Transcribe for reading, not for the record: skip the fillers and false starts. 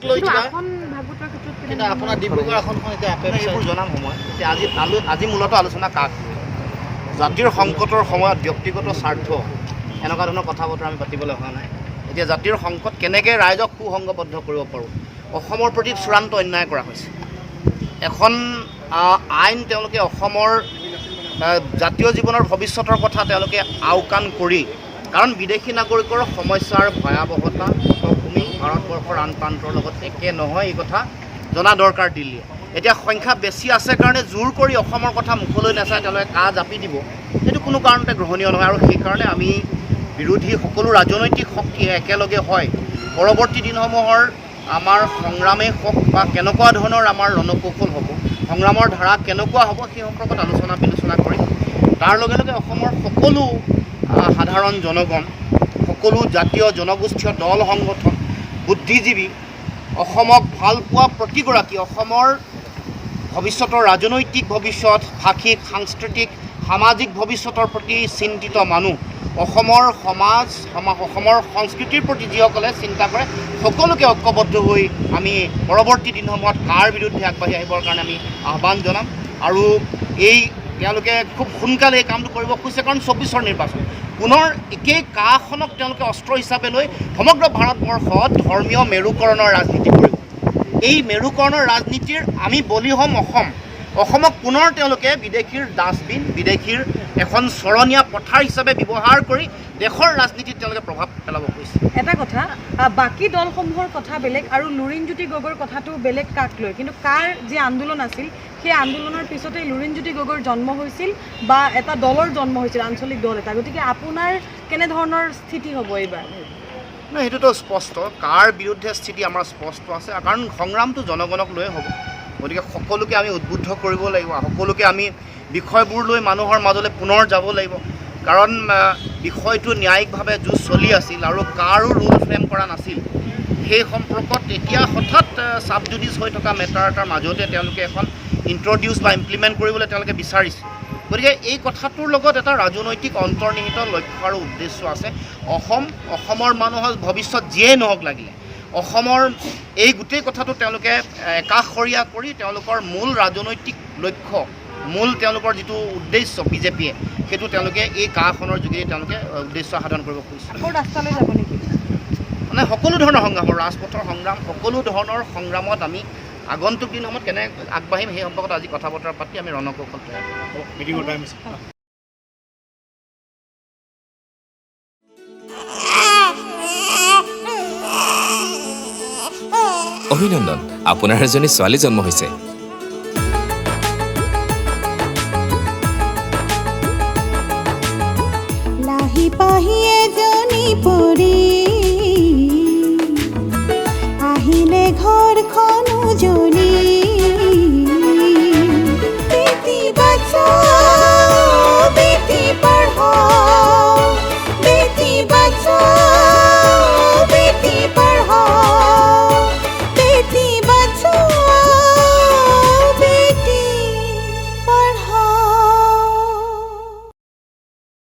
কিন্তু আপোনাৰ ডিব্ৰুগড় আসনখন এতিয়া এইবোৰ জনাম সময় এতিয়া আজি মূলত আলোচনা কাক জাতিৰ সংকটৰ সময়ত ব্যক্তিগত স্বাৰ্থ এনেকুৱা ধৰণৰ কথা বতৰা আমি পাতিবলৈ হোৱা নাই। এতিয়া জাতিৰ সংকট কেনেকৈ ৰাইজক সুসংগবদ্ধ কৰিব পাৰোঁ, অসমৰ প্ৰতি চূড়ান্ত অন্যায় কৰা হৈছে। এখন আইন তেওঁলোকে অসমৰ জাতীয় জীৱনৰ ভৱিষ্যতৰ কথা তেওঁলোকে আওকাণ কৰি, কাৰণ বিদেশী নাগৰিকৰ সমস্যাৰ ভয়াৱহতা পটভূমি ভাৰতবৰ্ষৰ আন প্ৰান্তৰ লগত একে নহয়, এই কথা জনা দৰকাৰ দিল্লীয়ে। এতিয়া সংখ্যা বেছি আছে কাৰণে জোৰ কৰি অসমৰ কথা মুখলৈ নাচায় তেওঁলোকে কাজ জাপি দিব, সেইটো কোনো কাৰণতে গ্ৰহণীয় নহয়। আৰু সেইকাৰণে আমি বিৰোধী সকলো ৰাজনৈতিক শক্তিয়ে একেলগে হয় পৰৱৰ্তী দিনসমূহৰ আমাৰ সংগ্ৰামেই হওক বা কেনেকুৱা ধৰণৰ আমাৰ ৰণকৌশল হ'ব, সংগ্ৰামৰ ধাৰা কেনেকুৱা হ'ব, সেই সম্পৰ্কত আলোচনা বিলোচনা কৰিম। তাৰ লগে লগে অসমৰ সকলো সাধাৰণ জনগণ, সকলো জাতীয় জনগোষ্ঠীয় দল সংগঠন, বুদ্ধিজীৱী, অসমক ভাল পোৱা প্ৰতিগৰাকী, অসমৰ ভৱিষ্যতৰ ৰাজনৈতিক ভৱিষ্যত, ভাষিক সাংস্কৃতিক সামাজিক ভৱিষ্যতৰ প্ৰতি চিন্তিত মানুহ, অসমৰ সমাজ অসমৰ সংস্কৃতিৰ প্ৰতি যিসকলে চিন্তা কৰে, সকলোকে ঐক্যবদ্ধ হৈ আমি পৰৱৰ্তী দিনসমূহত কাৰ বিৰুদ্ধে আগবাঢ়ি আহিবৰ কাৰণে আমি আহ্বান জনাম। আৰু তেওঁলোকে খুব সোনকালে এই কামটো কৰিব খুজিছে, কাৰণ 24ৰ নিৰ্বাচন পুনৰ একেই কাখনক তেওঁলোকে অস্ত্ৰ হিচাপে লৈ সমগ্ৰ ভাৰতবৰ্ষত ধৰ্মীয় মেৰুকৰণৰ ৰাজনীতি কৰিব। এই মেৰুকৰণৰ ৰাজনীতিৰ আমি বলি হ'ম অসমক পুনৰ তেওঁলোকে বিদেশীৰ ডাষ্টবিন, বিদেশীৰ এখন চৰণীয়া পথাৰ হিচাপে ব্যৱহাৰ কৰি দেশৰ ৰাজনীতিত তেওঁলোকে প্ৰভাৱ পেলাব খুজিছে। এটা কথা, বাকী দলসমূহৰ কথা বেলেগ আৰু লুৰিণজ্যোতি গগৈৰ কথাটো বেলেগ কাক লৈ, কিন্তু কাৰ যি আন্দোলন আছিল সেই আন্দোলনৰ পিছতে লুৰিণজ্যোতি গগৈৰ জন্ম হৈছিল বা এটা দলৰ জন্ম হৈছিল, আঞ্চলিক দল এটা। গতিকে আপোনাৰ কেনেধৰণৰ স্থিতি হ'ব এইবাৰ? নহয়, সেইটোতো স্পষ্ট, কাৰ বিৰুদ্ধে স্থিতি আমাৰ স্পষ্ট আছে, কাৰণ সংগ্ৰামটো জনগণক লৈয়ে হ'ব। গতিকে সকলোকে আমি উদ্বুদ্ধ কৰিব লাগিব, সকলোকে আমি বিষয়বোৰ লৈ মানুহৰ মাজলৈ পুনৰ যাব লাগিব, কাৰণ বিষয়টো ন্যায়িকভাৱে যুঁজ চলি আছিল আৰু কাৰো ৰুল ফ্ৰেম কৰা নাছিল। সেই সম্পৰ্কত এতিয়া হঠাৎ চাব জুডিচ হৈ থকা মেটাৰ এটাৰ মাজতে তেওঁলোকে এখন ইণ্ট্ৰডিউচ বা ইমপ্লিমেণ্ট কৰিবলৈ তেওঁলোকে বিচাৰিছে। গতিকে এই কথাটোৰ লগত এটা ৰাজনৈতিক অন্তৰ্নিহিত লক্ষ্য আৰু উদ্দেশ্য আছে। অসমৰ মানুহৰ ভৱিষ্যত যিয়েই নহওক লাগিলে, অসমৰ এই গোটেই কথাটো তেওঁলোকে একাষৰীয়া কৰি তেওঁলোকৰ মূল ৰাজনৈতিক লক্ষ্য, মূল তেওঁলোকৰ যিটো উদ্দেশ্য বিজেপিয়ে, সেইটো তেওঁলোকে এই কাখনৰ যোগেদি তেওঁলোকে উদ্দেশ্য সাধন কৰিব খুজিছে। আকৌ ৰাস্তালৈ যাব নেকি? মানে সকলো ধৰণৰ সংগ্ৰামৰ, ৰাজপথৰ সংগ্ৰাম, সকলো ধৰণৰ সংগ্ৰামত আমি আগন্তুক দিনসমূহত কেনে আগবাঢ়িম সেই সম্পৰ্কত আজি কথা বতৰা পাতি আমি ৰণকৌশল তৈয়াৰ কৰিম। অভিনন্দন, আপোনাৰ এজনী ছোৱালী জন্ম হৈছে। লাহি পাহি এজনী পৰি আহিলে ঘৰখন